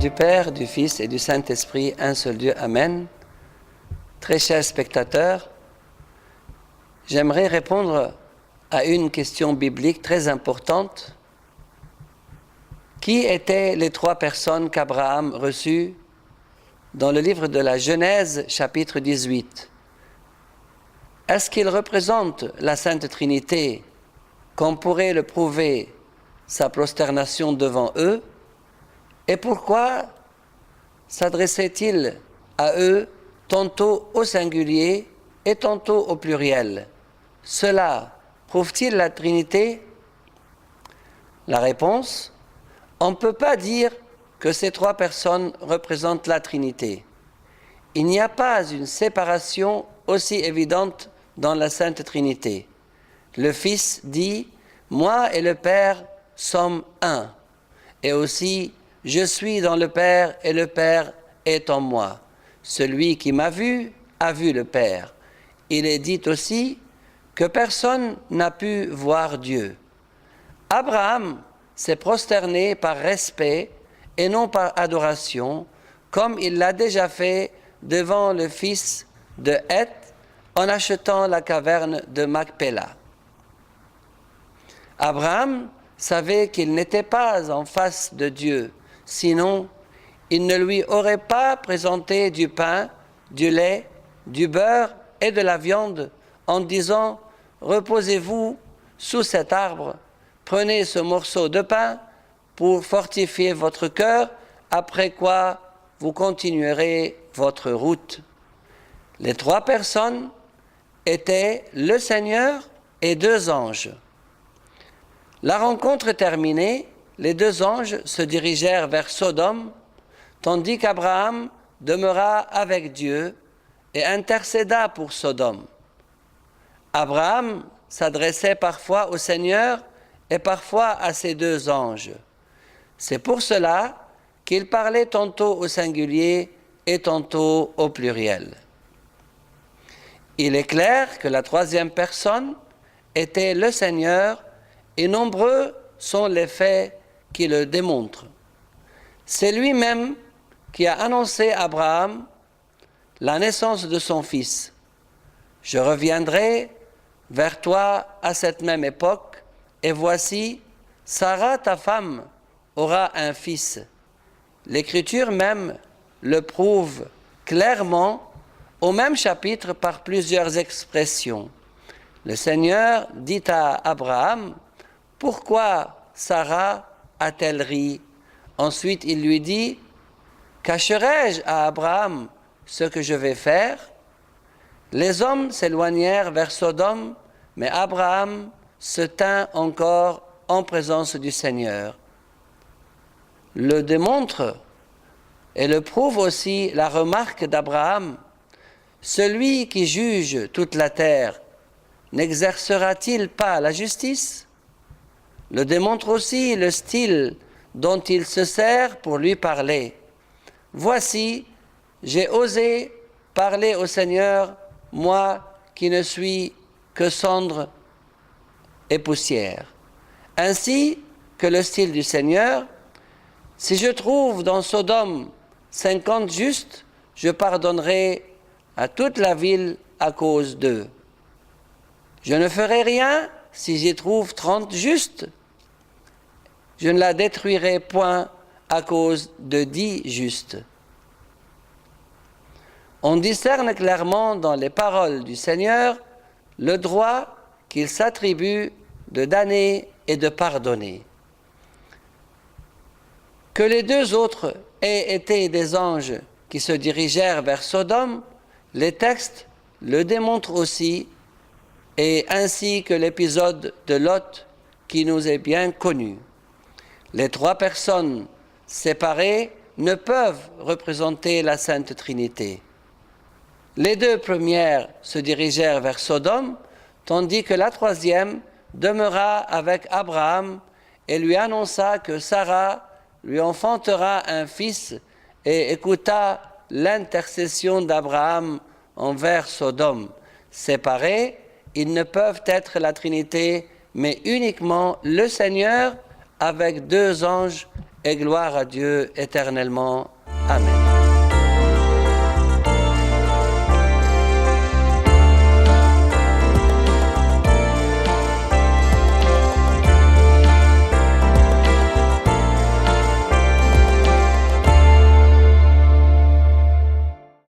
du Père, du Fils et du Saint-Esprit, un seul Dieu. Amen. Très chers spectateurs, j'aimerais répondre à une question biblique très importante. Qui étaient les trois personnes qu'Abraham reçut dans le livre de la Genèse, chapitre 18? Est-ce qu'ils représentent la Sainte Trinité, comme pourrait le prouver sa prosternation devant eux? Et pourquoi s'adressait-il à eux tantôt au singulier et tantôt au pluriel? Cela prouve-t-il la Trinité? La réponse: on ne peut pas dire que ces trois personnes représentent la Trinité. Il n'y a pas une séparation aussi évidente dans la Sainte Trinité. Le Fils dit « Moi et le Père sommes un » et aussi « Je suis dans le Père et le Père est en moi. Celui qui m'a vu a vu le Père. » Il est dit aussi que personne n'a pu voir Dieu. Abraham s'est prosterné par respect et non par adoration, comme il l'a déjà fait devant le fils de Heth en achetant la caverne de Macpéla. Abraham savait qu'il n'était pas en face de Dieu, sinon il ne lui aurait pas présenté du pain, du lait, du beurre et de la viande en disant « Reposez-vous sous cet arbre, prenez ce morceau de pain pour fortifier votre cœur, après quoi vous continuerez votre route. » Les trois personnes étaient le Seigneur et deux anges. La rencontre terminée, les deux anges se dirigèrent vers Sodome, tandis qu'Abraham demeura avec Dieu et intercéda pour Sodome. Abraham s'adressait parfois au Seigneur et parfois à ces deux anges. C'est pour cela qu'il parlait tantôt au singulier et tantôt au pluriel. Il est clair que la troisième personne était le Seigneur et nombreux sont les faits qui le démontrent. C'est lui-même qui a annoncé à Abraham la naissance de son fils. « Je reviendrai vers toi à cette même époque, et voici, Sarah, ta femme, aura un fils. » L'Écriture même le prouve clairement au même chapitre par plusieurs expressions. Le Seigneur dit à Abraham: « Pourquoi Sarah a-t-elle ri ?» Ensuite il lui dit: « Cacherai-je à Abraham ce que je vais faire ?» Les hommes s'éloignèrent vers Sodome, mais Abraham se tint encore en présence du Seigneur. Le démontre et le prouve aussi la remarque d'Abraham: « Celui qui juge toute la terre n'exercera-t-il pas la justice ?» Le démontre aussi le style dont il se sert pour lui parler. « Voici, j'ai osé parler au Seigneur, moi qui ne suis que cendre et poussière. » Ainsi que le style du Seigneur: « Si je trouve dans Sodome 50 justes, je pardonnerai à toute la ville à cause d'eux. Je ne ferai rien si j'y trouve 30 justes. Je ne la détruirai point à cause de 10 justes. » On discerne clairement dans les paroles du Seigneur le droit qu'il s'attribue de damner et de pardonner. Que les deux autres aient été des anges qui se dirigèrent vers Sodome, les textes le démontrent aussi, et ainsi que l'épisode de Lot qui nous est bien connu. Les trois personnes séparées ne peuvent représenter la Sainte Trinité. Les deux premières se dirigèrent vers Sodome, tandis que la troisième demeura avec Abraham et lui annonça que Sarah lui enfantera un fils et écouta l'intercession d'Abraham envers Sodome. Séparés, ils ne peuvent être la Trinité, mais uniquement le Seigneur avec deux anges et gloire à Dieu éternellement. Amen.